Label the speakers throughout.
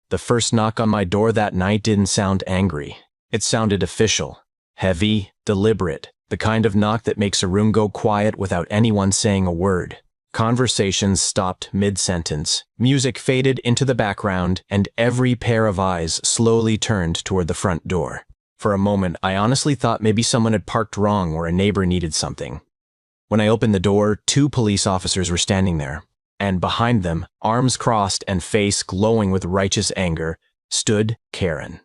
Speaker 1: The first knock on my door that night didn't sound angry. It sounded official, heavy, deliberate, the kind of knock that makes a room go quiet without anyone saying a word. Conversations stopped mid-sentence, music faded into the background, and every pair of eyes slowly turned toward the front door. For a moment, I honestly thought maybe someone had parked wrong or a neighbor needed something. When I opened the door, 2 police officers were standing there, and behind them, arms crossed and face glowing with righteous anger, stood Karen.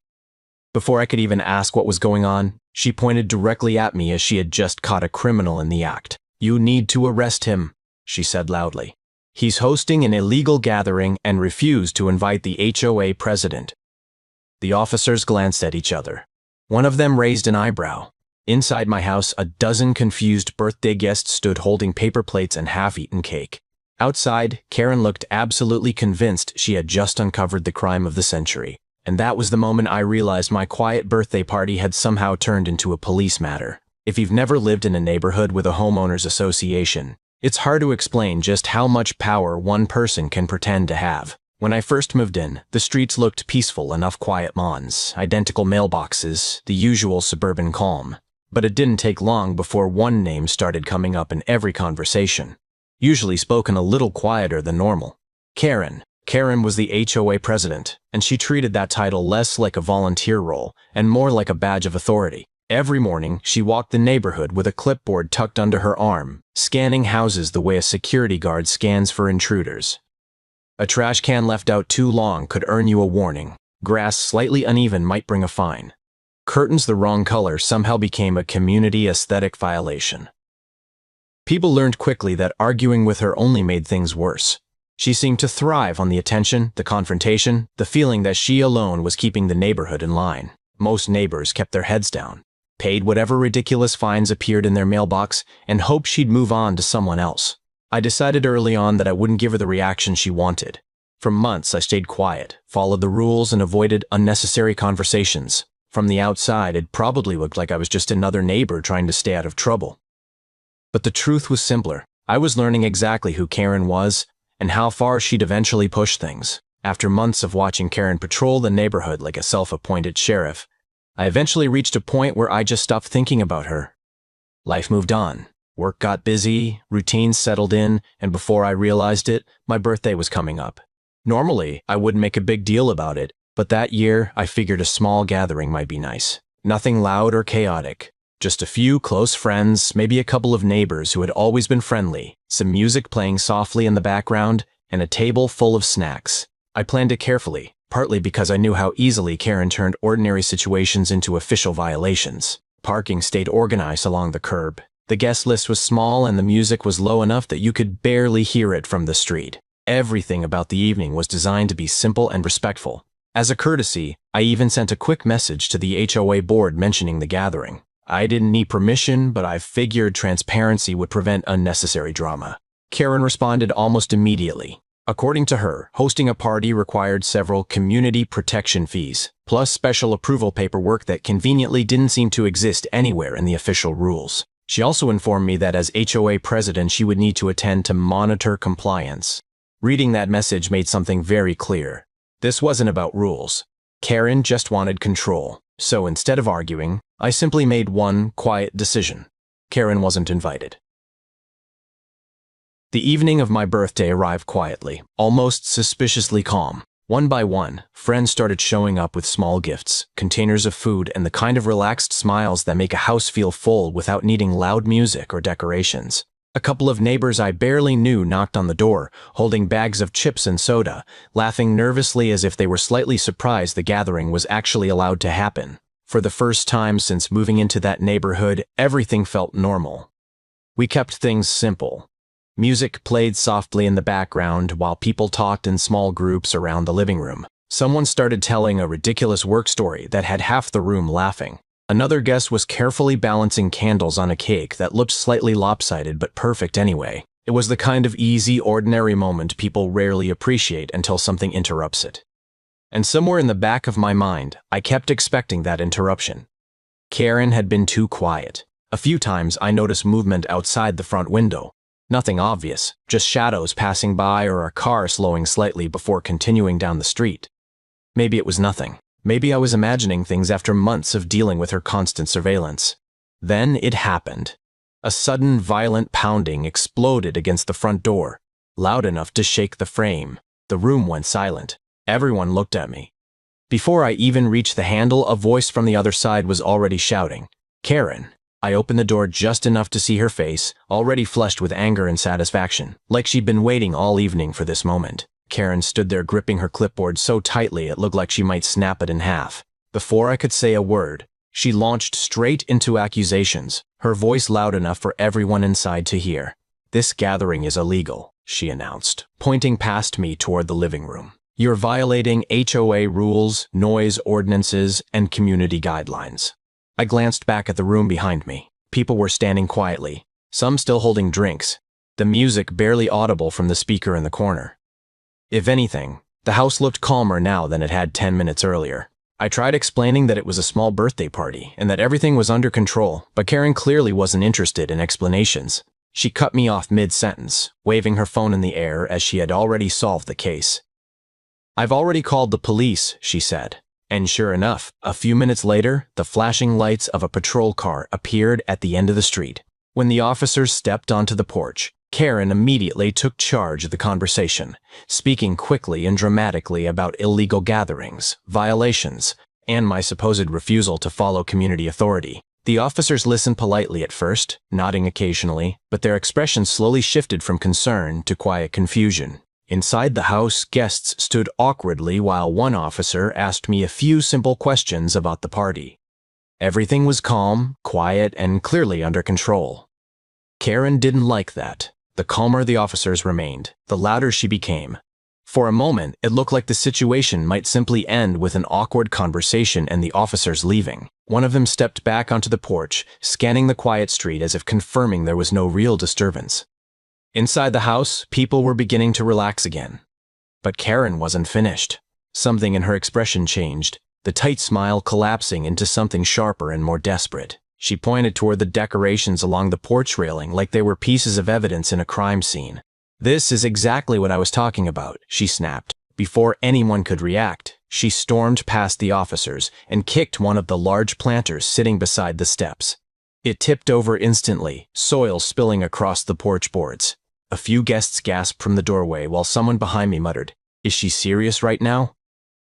Speaker 1: Before I could even ask what was going on, she pointed directly at me as she had just caught a criminal in the act. "You need to arrest him," she said loudly. "He's hosting an illegal gathering and refused to invite the HOA president." The officers glanced at each other. One of them raised an eyebrow. Inside my house, a dozen confused birthday guests stood holding paper plates and half-eaten cake. Outside, Karen looked absolutely convinced she had just uncovered the crime of the century. And that was the moment I realized my quiet birthday party had somehow turned into a police matter. If you've never lived in a neighborhood with a homeowners association, it's hard to explain just how much power one person can pretend to have. When I first moved in, the streets looked peaceful, enough quiet lawns, identical mailboxes, the usual suburban calm. But it didn't take long before one name started coming up in every conversation, usually spoken a little quieter than normal. Karen. Karen was the HOA president, and she treated that title less like a volunteer role and more like a badge of authority. Every morning, she walked the neighborhood with a clipboard tucked under her arm, scanning houses the way a security guard scans for intruders. A trash can left out too long could earn you a warning. Grass slightly uneven might bring a fine. Curtains the wrong color somehow became a community aesthetic violation. People learned quickly that arguing with her only made things worse. She seemed to thrive on the attention, the confrontation, the feeling that she alone was keeping the neighborhood in line. Most neighbors kept their heads down, paid whatever ridiculous fines appeared in their mailbox, and hoped she'd move on to someone else. I decided early on that I wouldn't give her the reaction she wanted. For months, I stayed quiet, followed the rules, and avoided unnecessary conversations. From the outside, it probably looked like I was just another neighbor trying to stay out of trouble. But the truth was simpler. I was learning exactly who Karen was and how far she'd eventually push things. After months of watching Karen patrol the neighborhood like a self-appointed sheriff, I eventually reached a point where I just stopped thinking about her. Life moved on. Work got busy, routines settled in, and before I realized it, my birthday was coming up. Normally, I wouldn't make a big deal about it, but that year, I figured a small gathering might be nice. Nothing loud or chaotic. Just a few close friends, maybe a couple of neighbors who had always been friendly, some music playing softly in the background, and a table full of snacks. I planned it carefully, partly because I knew how easily Karen turned ordinary situations into official violations. Parking stayed organized along the curb. The guest list was small and the music was low enough that you could barely hear it from the street. Everything about the evening was designed to be simple and respectful. As a courtesy, I even sent a quick message to the HOA board mentioning the gathering. I didn't need permission, but I figured transparency would prevent unnecessary drama. Karen responded almost immediately. According to her, hosting a party required several community protection fees, plus special approval paperwork that conveniently didn't seem to exist anywhere in the official rules. She also informed me that as HOA president, she would need to attend to monitor compliance. Reading that message made something very clear. This wasn't about rules. Karen just wanted control. So instead of arguing, I simply made one quiet decision. Karen wasn't invited. The evening of my birthday arrived quietly, almost suspiciously calm. One by one, friends started showing up with small gifts, containers of food, and the kind of relaxed smiles that make a house feel full without needing loud music or decorations. A couple of neighbors I barely knew knocked on the door, holding bags of chips and soda, laughing nervously as if they were slightly surprised the gathering was actually allowed to happen. For the first time since moving into that neighborhood, everything felt normal. We kept things simple. Music played softly in the background while people talked in small groups around the living room. Someone started telling a ridiculous work story that had half the room laughing. Another guest was carefully balancing candles on a cake that looked slightly lopsided but perfect anyway. It was the kind of easy, ordinary moment people rarely appreciate until something interrupts it. And somewhere in the back of my mind, I kept expecting that interruption. Karen had been too quiet. A few times I noticed movement outside the front window. Nothing obvious, just shadows passing by or a car slowing slightly before continuing down the street. Maybe it was nothing. Maybe I was imagining things after months of dealing with her constant surveillance. Then it happened. A sudden, violent pounding exploded against the front door, loud enough to shake the frame. The room went silent. Everyone looked at me. Before I even reached the handle, a voice from the other side was already shouting, "Karen." I opened the door just enough to see her face, already flushed with anger and satisfaction, like she'd been waiting all evening for this moment. Karen stood there gripping her clipboard so tightly it looked like she might snap it in half. Before I could say a word, she launched straight into accusations, her voice loud enough for everyone inside to hear. "This gathering is illegal," she announced, pointing past me toward the living room. "You're violating HOA rules, noise ordinances, and community guidelines." I glanced back at the room behind me. People were standing quietly, some still holding drinks, the music barely audible from the speaker in the corner. If anything, the house looked calmer now than it had 10 minutes earlier. I tried explaining that it was a small birthday party and that everything was under control, but Karen clearly wasn't interested in explanations. She cut me off mid-sentence, waving her phone in the air as she had already solved the case. "I've already called the police," she said. And sure enough, a few minutes later, the flashing lights of a patrol car appeared at the end of the street. When the officers stepped onto the porch, Karen immediately took charge of the conversation, speaking quickly and dramatically about illegal gatherings, violations, and my supposed refusal to follow community authority. The officers listened politely at first, nodding occasionally, but their expressions slowly shifted from concern to quiet confusion. Inside the house, guests stood awkwardly while one officer asked me a few simple questions about the party. Everything was calm, quiet, and clearly under control. Karen didn't like that. The calmer the officers remained, the louder she became. For a moment, it looked like the situation might simply end with an awkward conversation and the officers leaving. One of them stepped back onto the porch, scanning the quiet street as if confirming there was no real disturbance. Inside the house, people were beginning to relax again. But Karen wasn't finished. Something in her expression changed, the tight smile collapsing into something sharper and more desperate. She pointed toward the decorations along the porch railing like they were pieces of evidence in a crime scene. "This is exactly what I was talking about," she snapped. Before anyone could react, she stormed past the officers and kicked one of the large planters sitting beside the steps. It tipped over instantly, soil spilling across the porch boards. A few guests gasped from the doorway while someone behind me muttered, "Is she serious right now?"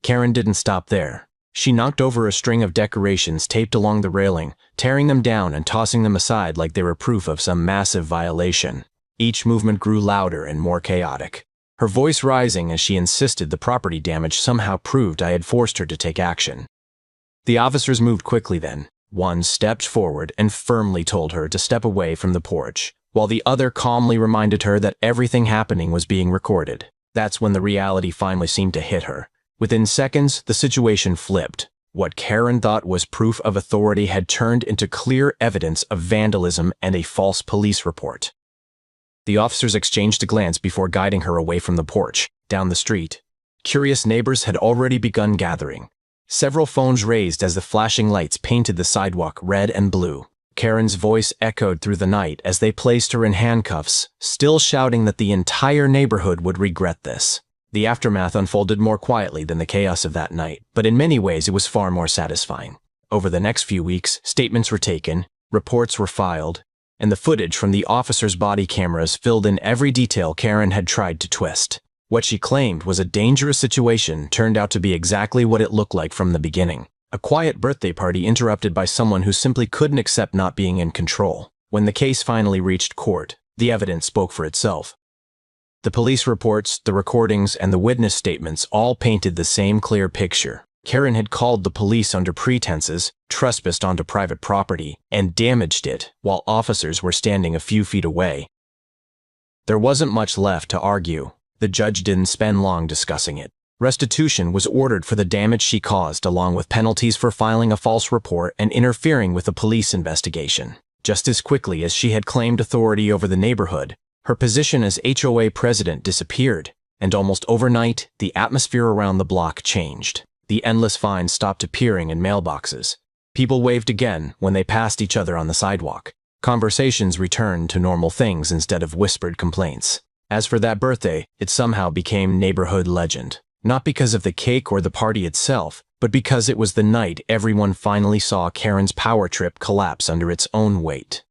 Speaker 1: Karen didn't stop there. She knocked over a string of decorations taped along the railing, tearing them down and tossing them aside like they were proof of some massive violation. Each movement grew louder and more chaotic, her voice rising as she insisted the property damage somehow proved I had forced her to take action. The officers moved quickly then. One stepped forward and firmly told her to step away from the porch, while the other calmly reminded her that everything happening was being recorded. That's when the reality finally seemed to hit her. Within seconds, the situation flipped. What Karen thought was proof of authority had turned into clear evidence of vandalism and a false police report. The officers exchanged a glance before guiding her away from the porch, down the street. Curious neighbors had already begun gathering. Several phones raised as the flashing lights painted the sidewalk red and blue. Karen's voice echoed through the night as they placed her in handcuffs, still shouting that the entire neighborhood would regret this. The aftermath unfolded more quietly than the chaos of that night, but in many ways it was far more satisfying. Over the next few weeks, statements were taken, reports were filed, and the footage from the officers' body cameras filled in every detail Karen had tried to twist. What she claimed was a dangerous situation turned out to be exactly what it looked like from the beginning. A quiet birthday party interrupted by someone who simply couldn't accept not being in control. When the case finally reached court, the evidence spoke for itself. The police reports, the recordings, and the witness statements all painted the same clear picture. Karen had called the police under pretenses, trespassed onto private property, and damaged it while officers were standing a few feet away. There wasn't much left to argue. The judge didn't spend long discussing it. Restitution was ordered for the damage she caused, along with penalties for filing a false report and interfering with a police investigation. Just as quickly as she had claimed authority over the neighborhood, her position as HOA president disappeared, and almost overnight, the atmosphere around the block changed. The endless fines stopped appearing in mailboxes. People waved again when they passed each other on the sidewalk. Conversations returned to normal things instead of whispered complaints. As for that birthday, it somehow became neighborhood legend. Not because of the cake or the party itself, but because it was the night everyone finally saw Karen's power trip collapse under its own weight.